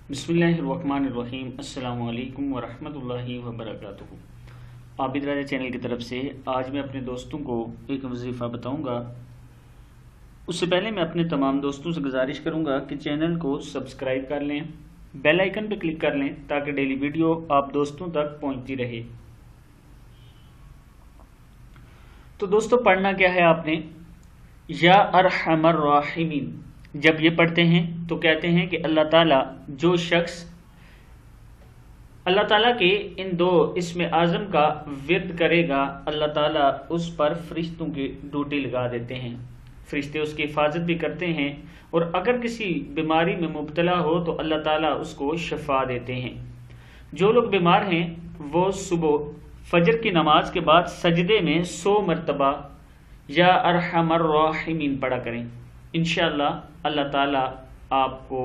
बिस्मिल्लाहिर्रहमानिर्रहीम। अस्सलामु अलैकुम वरहमतुल्लाहि वबरकातुहू। आबिद राजा चैनल की तरफ से आज मैं अपने दोस्तों को एक वजीफ़ा बताऊंगा। उससे पहले मैं अपने तमाम दोस्तों से गुजारिश करूंगा कि चैनल को सब्सक्राइब कर लें, बेल आइकन पर क्लिक कर लें ताकि डेली वीडियो आप दोस्तों तक पहुंचती रहे। तो दोस्तों, पढ़ना क्या है आपने? या अरहमर राहिमीन। जब ये पढ़ते हैं तो कहते हैं कि अल्लाह ताला जो शख्स अल्लाह ताला के इन दो इस्म आज़म का विर्द करेगा, अल्लाह ताला उस पर फरिश्तों की ड्यूटी लगा देते हैं। फरिश्ते उसकी हिफाजत भी करते हैं और अगर किसी बीमारी में मुब्तला हो तो अल्लाह ताला उसको शफा देते हैं। जो लोग बीमार हैं वो सुबह फजर की नमाज के बाद सजदे में 100 मरतबा या अरहमर राहिमीन पढ़ा करें। इंशाअल्लाह अल्लाह ताला आपको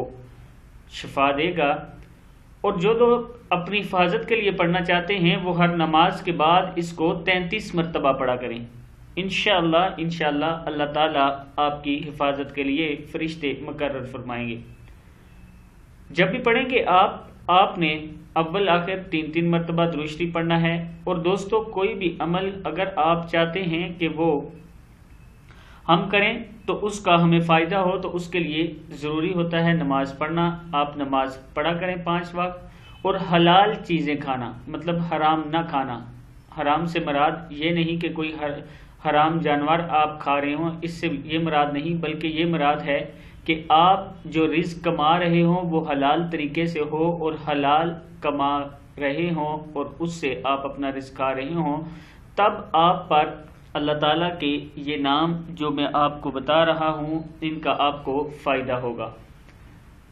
शफा देगा। और जो लोग अपनी हिफाजत के लिए पढ़ना चाहते हैं वो हर नमाज के बाद इसको 33 मरतबा पढ़ा करें। इंशाअल्लाह अल्लाह ताला आपकी हिफाजत के लिए फरिश्ते मुकर्रर फरमाएंगे। जब भी पढ़ेंगे आपने अव्वल आखिर 3-3 मरतबा दुरूद शरीफ पढ़ना है। और दोस्तों, कोई भी अमल अगर आप चाहते हैं कि वो हम करें तो उसका हमें फ़ायदा हो तो उसके लिए ज़रूरी होता है नमाज पढ़ना। आप नमाज पढ़ा करें 5 वक्त और हलाल चीज़ें खाना, मतलब हराम ना खाना। हराम से मुराद ये नहीं कि कोई हराम जानवर आप खा रहे हों, इससे ये मुराद नहीं, बल्कि ये मुराद है कि आप जो रिज़्क कमा रहे हों वो हलाल तरीके से हो और हलाल कमा रहे हों और उससे आप अपना रिज़्क खा रहे हों। तब आप पर अल्लाह ताला के ये नाम जो मैं आपको बता रहा हूँ इनका आपको फ़ायदा होगा।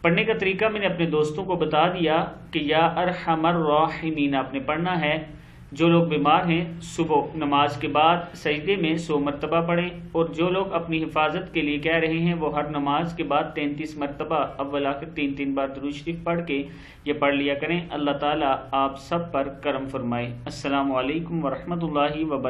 पढ़ने का तरीका मैंने अपने दोस्तों को बता दिया कि या अरहमर राहिमीन आपने पढ़ना है। जो लोग बीमार हैं सुबह नमाज के बाद सजदे में 100 मरतबा पढ़ें। और जो लोग अपनी हिफाजत के लिए कह रहे हैं वो हर नमाज के बाद 33 मरतबा अव्वल आखिर 3-3 बार दुरूद शरीफ पढ़ के ये पढ़ लिया करें। अल्लाह ताला आप सब पर करम फरमाए। अस्सलामु अलैकुम वरहमतुल्लाहि वबरकातुहू।